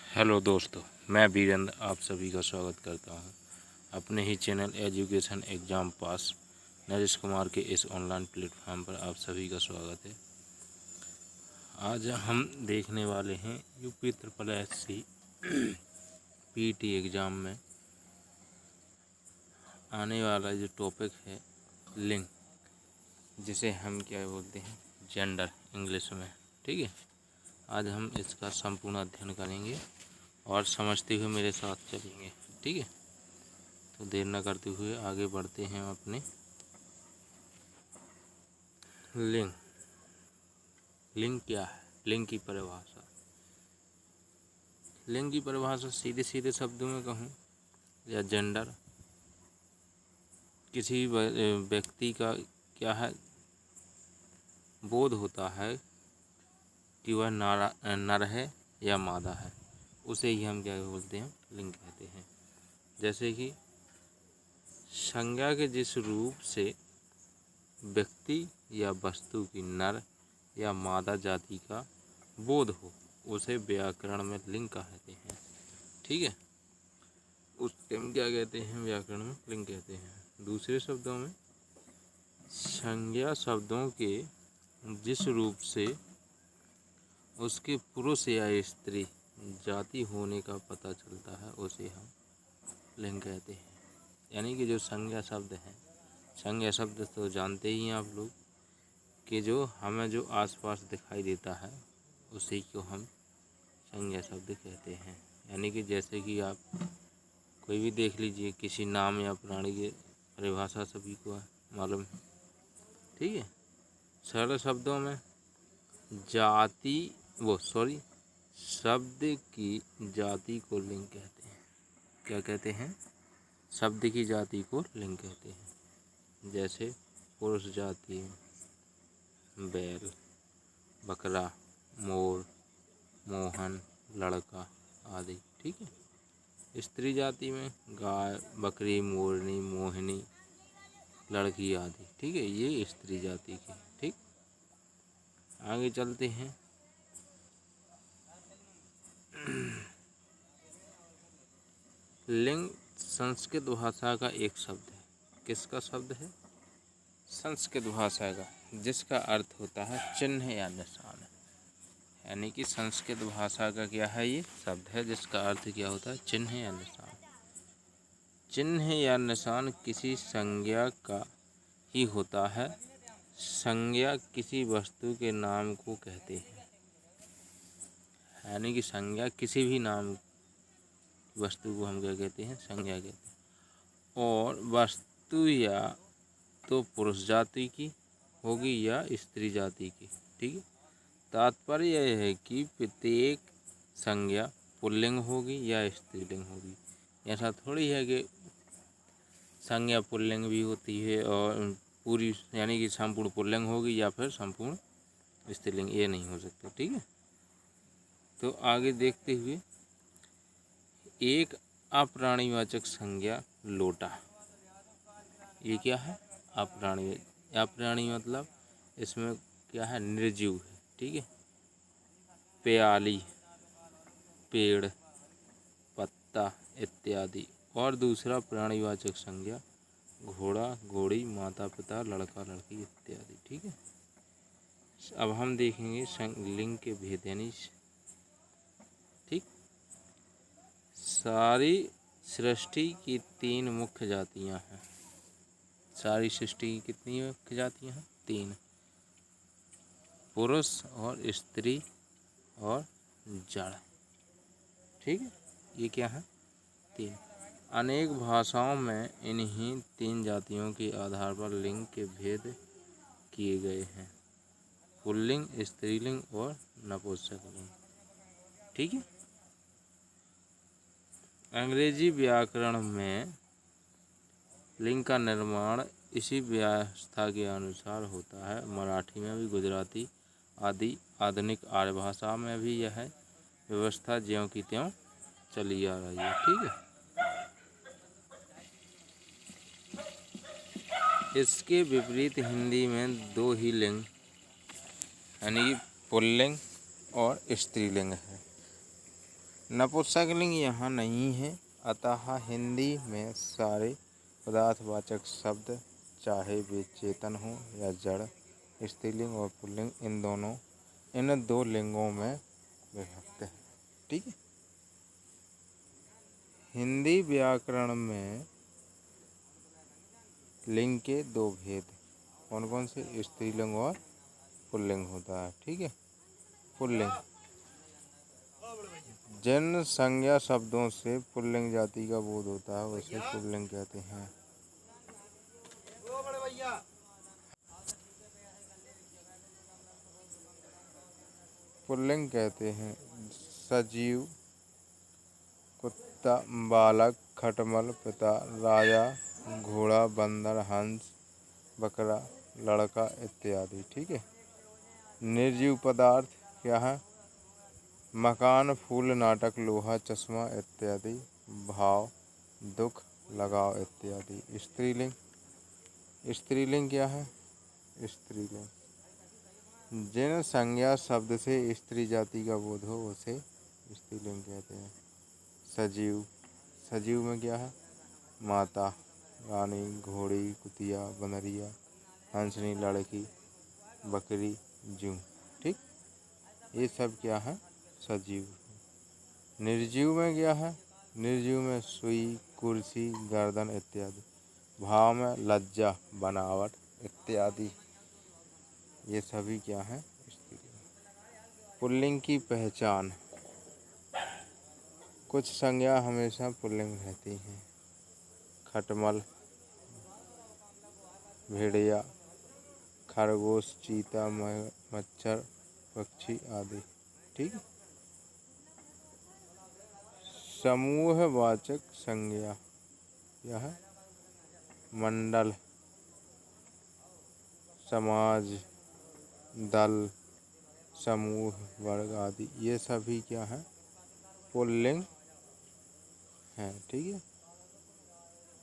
Hello दोस्तों, मैं वीरेंद्र आप सभी का स्वागत करता हूं अपने ही channel education exam pass Naresh Kumar के इस ऑनलाइन प्लेटफॉर्म पर आप सभी का स्वागत है। आज हम देखने वाले हैं UP triple SC PT exam में आने वाला जो टॉपिक है लिंग, जिसे हम क्या बोलते हैं जेंडर इंग्लिश में। ठीक है, आज हम इसका संपूर्ण अध्ययन करेंगे और समझते हुए मेरे साथ चलेंगे। ठीक है, तो देर न करते हुए आगे बढ़ते हैं अपने लिंग। लिंग क्या है? लिंग की परिभाषा। लिंग की परिभाषा सीधे सीधे शब्दों में कहूँ या जेंडर, किसी व्यक्ति का क्या है बोध होता है कि वह नर है या मादा है, उसे ही हम क्या बोलते हैं लिंग कहते हैं। जैसे कि संज्ञा के जिस रूप से व्यक्ति या वस्तु की नर या मादा जाति का बोध हो उसे व्याकरण में लिंग कहते हैं। ठीक है, उसके हम क्या कहते हैं व्याकरण में लिंग कहते हैं। दूसरे शब्दों में संज्ञा शब्दों के जिस रूप से उसके पुरुष या स्त्री जाति होने का पता चलता है उसे हम लिंग कहते हैं। यानी कि जो संज्ञा शब्द है, संज्ञा शब्द तो जानते ही हैं आप लोग कि जो हमें जो आसपास दिखाई देता है उसी को हम संज्ञा शब्द कहते हैं। यानी कि जैसे कि आप कोई भी देख लीजिए, किसी नाम या प्राणी की परिभाषा सभी को मालूम है। ठीक है, सरल शब्दों में शब्द की जाति को लिंग कहते हैं। क्या कहते हैं? शब्द की जाति को लिंग कहते हैं। जैसे पुरुष जाति बैल, बकरा, मोर, मोहन, लड़का आदि। ठीक है, स्त्री जाति में गाय, बकरी, मोरनी, मोहिनी, लड़की आदि। ठीक है, ये स्त्री जाति के। ठीक, आगे चलते हैं। लिंग संस्कृत भाषा का एक शब्द है। किसका शब्द है? संस्कृत भाषा का, जिसका अर्थ होता है चिन्ह या निशान। यानी कि संस्कृत भाषा का क्या है ये शब्द है जिसका अर्थ क्या होता है चिन्ह या निशान। चिन्ह या निशान किसी संज्ञा का ही होता है। संज्ञा किसी वस्तु के नाम को कहते हैं। यानी कि संज्ञा किसी भी नाम वस्तु को हम क्या कहते हैं संज्ञा कहते हैं। और वस्तु या तो पुरुष जाति की होगी या स्त्री जाति की। ठीक है, तात्पर्य यह है कि प्रत्येक संज्ञा पुल्लिंग होगी या स्त्रीलिंग होगी। ऐसा थोड़ी है कि संज्ञा पुल्लिंग भी होती है और पूरी यानी कि संपूर्ण पुल्लिंग होगी या फिर संपूर्ण स्त्रीलिंग, ये नहीं हो सकता। ठीक है, तो आगे देखते हुए एक अप्राणीवाचक संज्ञा लोटा। ये क्या है? अप्राणी। अप्राणी मतलब इसमें क्या है निर्जीव है। ठीक है, प्याली, पेड़, पत्ता इत्यादि। और दूसरा प्राणीवाचक संज्ञा घोड़ा, घोड़ी, माता पिता, लड़का लड़की इत्यादि। ठीक है, अब हम देखेंगे लिंग के भेद। यानी ठीक, सारी सृष्टि की 3 मुख्य जातियां हैं। सारी सृष्टि की कितनी मुख्य जातियां हैं? 3, पुरुष और स्त्री और जड़। ठीक है, ये क्या है? 3। अनेक भाषाओं में इन्हीं 3 जातियों के आधार पर लिंग के भेद किए गए हैं। पुल्लिंग, स्त्रीलिंग और नपुंसकलिंग। ठीक है, अंग्रेजी व्याकरण में लिंग का निर्माण इसी व्यवस्था के अनुसार होता है। मराठी में भी, गुजराती आदि आधुनिक आर्य भाषा में भी यह व्यवस्था ज्यों की त्यों चली आ रही है। ठीक है, इसके विपरीत हिंदी में 2 ही लिंग यानी पुल्लिंग और स्त्रीलिंग है। नपुंसकलिंग यहाँ नहीं है, अतः हिंदी में सारे पदार्थवाचक शब्द चाहे वे चेतन हो या जड़, स्त्रीलिंग और पुल्लिंग इन दो लिंगों में विभक्त है। ठीक है। हिंदी व्याकरण में लिंग के दो भेद कौन कौन से, स्त्रीलिंग और पुल्लिंग होता है। ठीक है। पुल्लिंग, जिन संज्ञा शब्दों से पुल्लिंग जाति का बोध होता है उसे पुल्लिंग कहते हैं। पुल्लिंग कहते हैं सजीव, कुत्ता, बालक, खटमल, पिता, राजा, घोड़ा, बंदर, हंस, बकरा, लड़का इत्यादि। ठीक है। निर्जीव पदार्थ क्या है, मकान, फूल, नाटक, लोहा, चश्मा इत्यादि। भाव, दुख, लगाव इत्यादि। स्त्रीलिंग, स्त्रीलिंग क्या है, स्त्रीलिंग जिन संज्ञा शब्द से स्त्री जाति का बोध हो उसे स्त्रीलिंग कहते हैं। सजीव, सजीव में क्या है, माता, रानी, घोड़ी, कुतिया, बनरिया, हंसनी, लड़की, बकरी, जूं। ठीक, ये सब क्या है, सजीव। निर्जीव में क्या है, निर्जीव में सुई, कुर्सी, गर्दन इत्यादि। भाव में लज्जा, बनावट इत्यादि। ये सभी क्या है, स्त्रीलिंग। पुल्लिंग की पहचान, कुछ संज्ञा हमेशा पुल्लिंग रहती हैं। खटमल, भेड़िया, खरगोश, चीता, मच्छर, पक्षी आदि। ठीक। समूहवाचक संज्ञा क्या है, मंडल, समाज, दल, समूह, वर्ग आदि। ये सभी क्या है, पुल्लिंग हैं। ठीक है।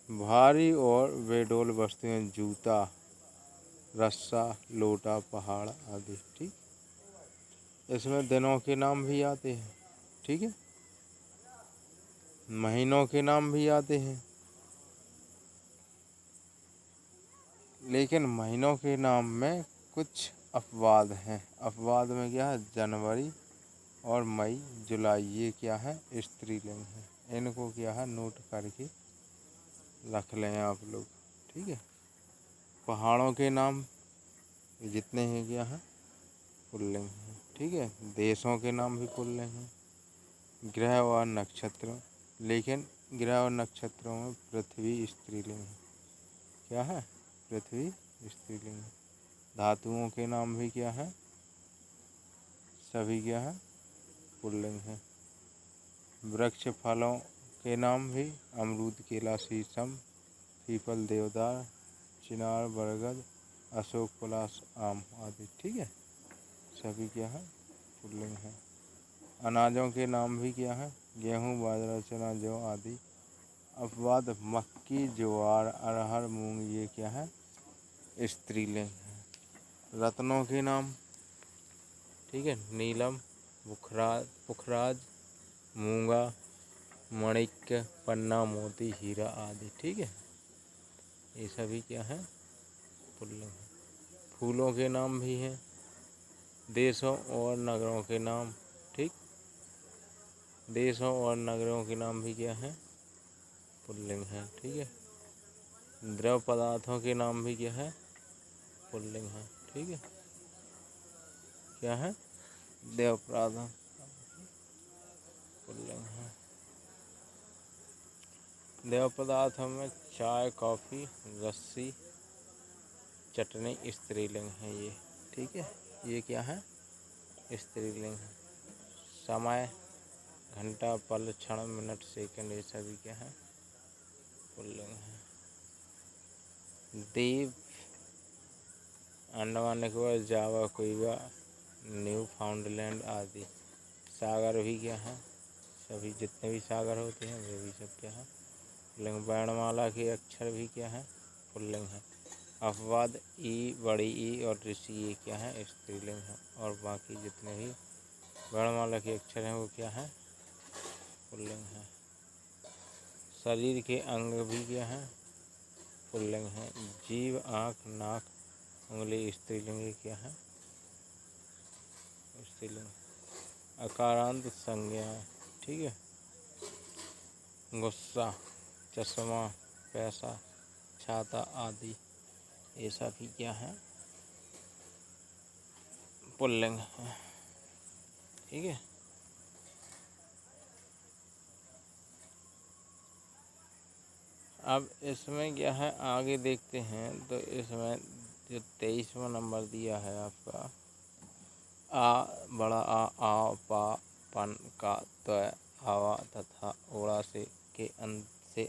भारी और बेडौल वस्तुएं, जूता, रस्सा, लोटा, पहाड़ आदि। ठीक। इसमें दिनों के नाम भी आते हैं। ठीक है। महीनों के नाम भी आते हैं, लेकिन महीनों के नाम में कुछ अपवाद हैं। अपवाद में क्या है, जनवरी और मई, जुलाई, ये क्या है, स्त्रीलिंग है। इनको क्या है, नोट करके रख लें आप लोग। ठीक है। पहाड़ों के नाम जितने हैं क्या है, पुल्लिंग हैं। ठीक है। देशों के नाम भी पुल्लिंग हैं। ग्रह और नक्षत्र, लेकिन ग्रह और नक्षत्रों में पृथ्वी स्त्रीलिंग है। क्या है, पृथ्वी स्त्रीलिंग है। धातुओं के नाम भी क्या है, सभी क्या है, पुल्लिंग है। वृक्ष फलों के नाम भी अमरूद, केला, शीशम, पीपल, देवदार, चिनार, बरगद, अशोक, पलाश, आम आदि। ठीक है। सभी क्या है, पुल्लिंग है। अनाजों के नाम भी क्या है, गेहूँ, बाजरा, चना, जौ आदि। अपवाद, मक्की, ज्वार, अरहर, मूंग, ये क्या है, स्त्रीलिंग है। रत्नों के नाम, ठीक है, नीलम, पुखराज, मूंगा, माणिक्य, पन्ना, मोती, हीरा आदि। ठीक है। ये सभी क्या है, पुल्लिंग है। फूलों के नाम भी हैं, देशों और नगरों के नाम। ठीक, देशों और नगरों के नाम भी क्या है, पुल्लिंग है। ठीक है। द्रव पदार्थों के नाम भी क्या है, पुल्लिंग है। ठीक है। क्या है, देव पदार्थ पुल्लिंग है। देव पदार्थों में चाय, कॉफ़ी, लस्सी, चटनी स्त्रीलिंग है ये। ठीक है। ये क्या है, स्त्रीलिंग है। समय, घंटा, पल, क्षण, मिनट, सेकंड, ये सभी क्या है, पुल्लिंग है। द्वीप, अंडमान निकोबार, जावा, कुइबा, न्यू फाउंडलैंड आदि। सागर भी क्या है, सभी जितने भी सागर होते हैं वे भी सब क्या है, पुल्लिंग। वर्णमाला के अक्षर भी क्या है, पुल्लिंग है। अपवाद, ई, बड़ी ई और ऋषि, ये क्या है, स्त्रीलिंग है। और बाकी जितने भी वर्णमाला के अक्षर हैं वो क्या है, पुल्लिंग है। शरीर के अंग भी क्या है, पुल्लिंग है। जीभ, आँख, नाक, उंगली स्त्रीलिंग क्या है, स्त्रीलिंग। अकारांत संज्ञा, ठीक है। गुस्सा, चश्मा, पैसा, छाता आदि ये सभी क्या है, पुल्लिंग है, ठीक है। अब इसमें क्या है आगे देखते हैं, तो इसमें जो 23वां नंबर दिया है आपका, आ, बड़ा आ, पा, पन, का, त्व, आवा तथा ओड़ा से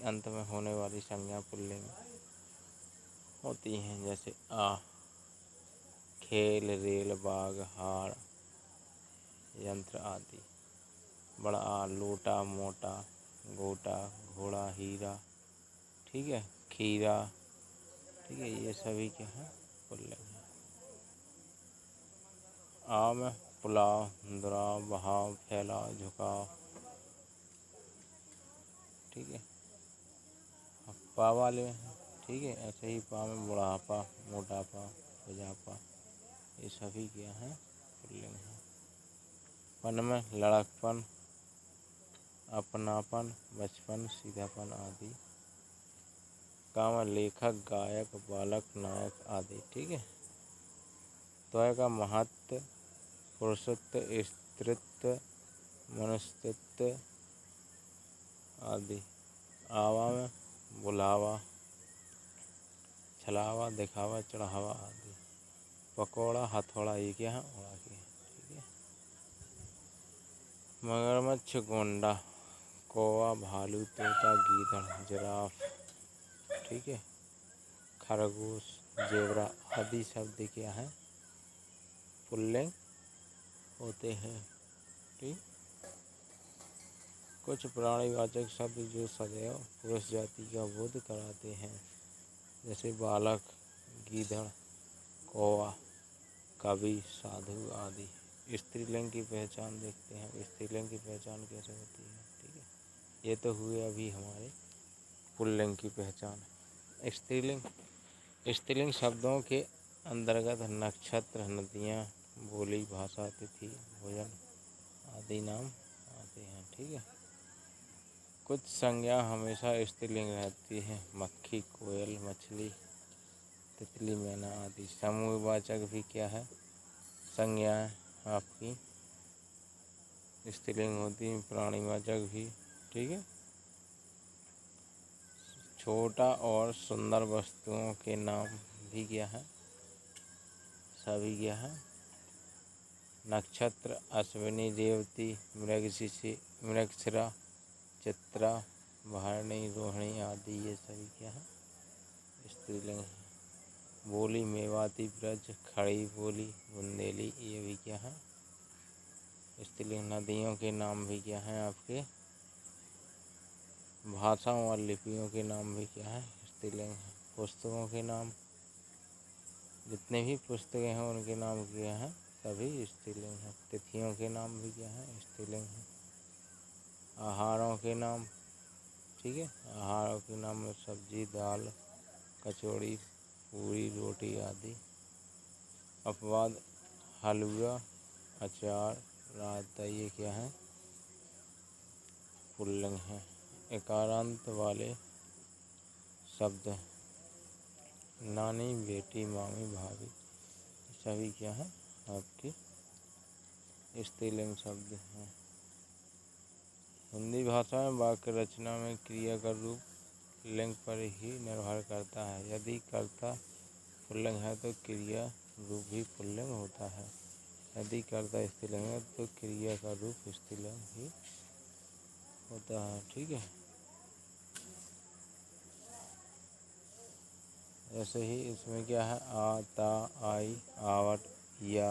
अंत में होने वाली संज्ञा पुल्लिंग होती हैं। जैसे आ, खेल, रेल, बाग, हाड़, यंत्र आदि। बड़ा आ, लोटा, मोटा, गोटा, घोड़ा, हीरा, ठीक है, खीरा, ठीक है, ये सभी क्या है, पुल्लिंग है। आ में पुलाव, दुराव, बहाव, फैलाव, झुकाव, ठीक है। पा वाले हैं, ठीक है, ऐसे ही पा में बुढ़ापा, मोटापा, बुढ़ापा, ये सभी क्या है, पुल्लिंग है। पन में लड़कपन, अपनापन, बचपन, सीधापन आदि। का में लेखक, गायक, बालक, नायक आदि, ठीक है। त्व का महत्व, पुरुषत्व, स्त्रीत्व, मनुष्यत्व आदि। आवा में बुलावा, छलावा, दिखावा, चढ़ावा आदि। पकौड़ा, हथौड़ा, ये क्या है, ओड़ा की, ठीक है। मगरमच्छ, गोंडा, कौवा, भालू, तोता, गीदड़, जिराफ, ठीक है। खरगोश, जेबरा आदि शब्द क्या है, पुल्लिंग होते हैं, ठीक। कुछ प्राणीवाचक शब्द जो सदैव पुरुष जाति का बोध कराते हैं, जैसे बालक, गीदड़, कौवा, कवि, साधु आदि। स्त्रीलिंग की पहचान देखते हैं, स्त्रीलिंग की पहचान कैसे होती है, ठीक है। ये तो हुए अभी हमारे पुल्लिंग की पहचान। स्त्रीलिंग, स्त्रीलिंग शब्दों के अंतर्गत नक्षत्र, नदियाँ, बोली, भाषा, तिथि, भोजन आदि नाम आते हैं, ठीक है। कुछ संज्ञा हमेशा स्त्रीलिंग रहती है, मक्खी, कोयल, मछली, तितली, मैना आदि। समूहवाचक भी क्या है, संज्ञाएं आपकी स्त्रीलिंग होती हैं, प्राणीवाचक भी, ठीक है। छोटा और सुंदर वस्तुओं के नाम भी क्या है, सभी क्या है, नक्षत्र, अश्विनी, रेवती, मृगशिरा, चित्रा, भरणी, रोहिणी आदि ये सभी क्या है, स्त्रीलिंग है। बोली, मेवाती, ब्रज, खड़ी बोली, बुंदेली, ये भी क्या है, स्त्रीलिंग। नदियों के नाम भी क्या हैं आपके, भाषाओं और लिपियों के नाम भी क्या है, स्त्रीलिंग है। पुस्तकों के नाम, जितने भी पुस्तकें हैं उनके नाम क्या हैं, सभी स्त्रीलिंग हैं। तिथियों के नाम भी क्या हैं, स्त्रीलिंग हैं। आहारों के नाम, ठीक है, आहारों के नाम में सब्जी, दाल, कचौड़ी, पूरी, रोटी आदि। अपवाद, हलवा, अचार, रायता, ये क्या है, पुल्लिंग है। एकारांत वाले शब्द, नानी, बेटी, मामी, भाभी, सभी क्या है आपकी स्त्रीलिंग शब्द हैं। हिंदी भाषा में वाक्य रचना में क्रिया का रूप लिंग पर ही निर्भर करता है। यदि कर्ता पुल्लिंग है तो क्रिया रूप भी पुल्लिंग होता है। यदि कर्ता स्त्रीलिंग है तो क्रिया का रूप स्त्रीलिंग ही होता है, ठीक है। ऐसे ही इसमें क्या है, आ, ता, आई, आवट, या,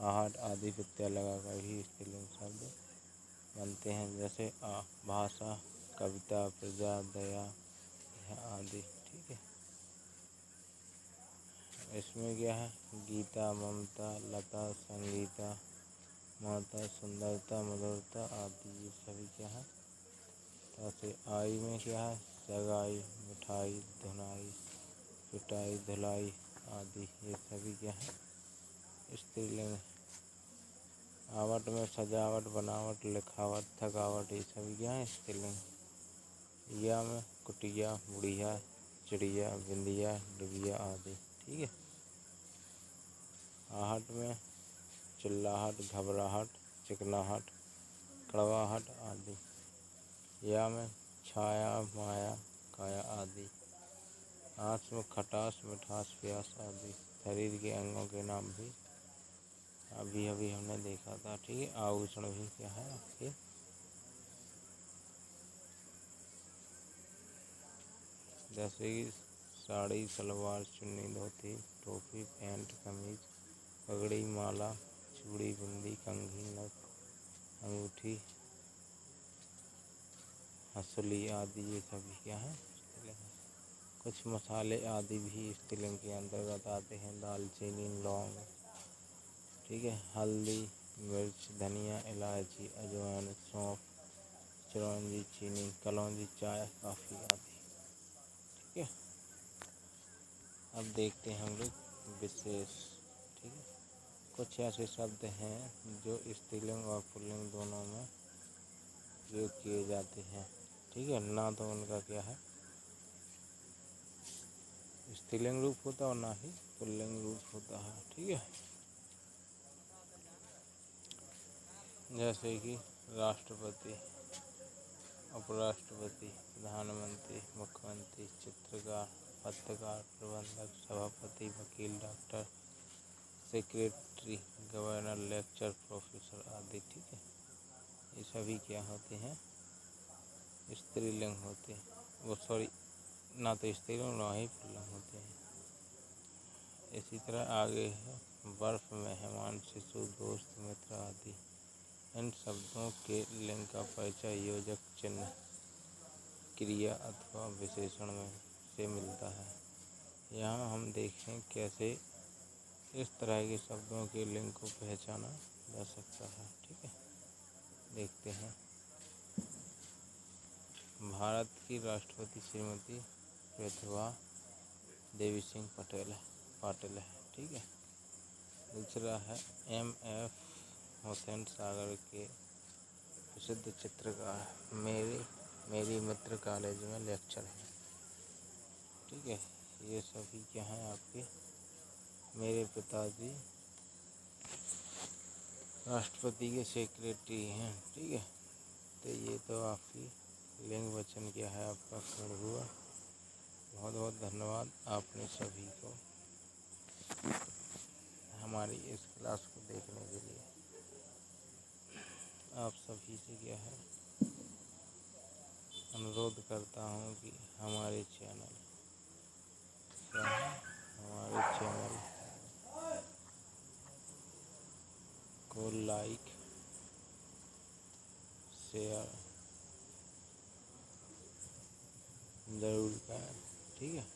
आहट आदि प्रत्यय लगाकर भी स्त्रीलिंग शब्द बनते हैं। जैसे आ, भाषा, कविता, प्रजा, दया आदि, ठीक है। इसमें क्या है, गीता, ममता, लता, संगीता, माता, सुंदरता, मधुरता आदि, ये सभी क्या है, ऐसे आई में क्या है, सगाई, मिठाई, धुनाई, पिटाई, धुलाई आदि, ये सभी क्या है स्त्रीलिंग। आवट में सजावट, बनावट, लिखावट, थकावट, ये सभी क्या है स्त्रीलिंग। या में कुटिया, बुढ़िया, चिड़िया, बिंदिया, डिबिया आदि, ठीक है। आहट में चिल्लाहट, घबराहट, चिकनाहट, कड़वाहट आदि। या में छाया, माया, काया आदि। आँच में खटास, मिठास, प्यास आदि। शरीर के अंगों के नाम भी अभी अभी हमने देखा था, ठीक है। आभूषण भी क्या है आपके, जैसे कि साड़ी, सलवार, चुन्नी, धोती, टोपी, पैंट, कमीज, पगड़ी, माला, चूड़ी, बिंदी, कंघी, नथ, अंगूठी, हंसुली आदि, ये सभी क्या है स्त्रीलिंग है। कुछ मसाले आदि भी स्त्रीलिंग के अंतर्गत आते हैं। दालचीनी, लौंग, ठीक है, हल्दी, मिर्च, धनिया, इलायची, अजवाइन, सौंफ, चिरौंजी, चीनी, कलौंजी, चाय, काफ़ी आदि, ठीक है। अब देखते हैं हम लोग विशेष, ठीक है। कुछ ऐसे शब्द हैं जो स्त्रीलिंग और पुल्लिंग दोनों में प्रयोग किए जाते हैं, ठीक है। ना तो उनका क्या है स्त्रीलिंग रूप होता है और ना ही पुल्लिंग रूप होता है, ठीक है। जैसे कि राष्ट्रपति, उपराष्ट्रपति, प्रधानमंत्री, मुख्यमंत्री, चित्रकार, पत्रकार, प्रबंधक, सभापति, वकील, doctor, secretary, governor, lecture, professor आदि, ठीक है। ये सभी क्या होते हैं स्त्रीलिंग होते हैं। वो सॉरी, ना तो स्त्रीलिंग ना ही पुल्लिंग होते हैं। इसी तरह आगे है बर्फ, मेहमान, शिशु, दोस्त, मित्र आदि। इन शब्दों के लिंग का परिचय योजक चिन्ह, क्रिया अथवा विशेषण में से मिलता है। यहाँ हम देखें कैसे इस तरह के शब्दों के लिंग को पहचाना जा सकता है, ठीक है। देखते हैं। भारत की राष्ट्रपति श्रीमती प्रतिभा देवी सिंह पाटिल है, ठीक है। दूसरा है M.F. हुसैन, सागर के प्रसिद्ध चित्रकार, मेरी मित्र कॉलेज में लेक्चर है, ठीक है। ये सभी क्या हैं आपके, मेरे पिताजी राष्ट्रपति के सेक्रेटरी हैं, ठीक है। तो ये तो आपकी लिंग वचन क्या है आपका पूर्ण हुआ। बहुत बहुत धन्यवाद आपने सभी को हमारी इस क्लास को देखने के लिए। आप सभी से क्या है अनुरोध करता हूँ कि हमारे चैनल को लाइक, शेयर ज़रूर करें, ठीक है।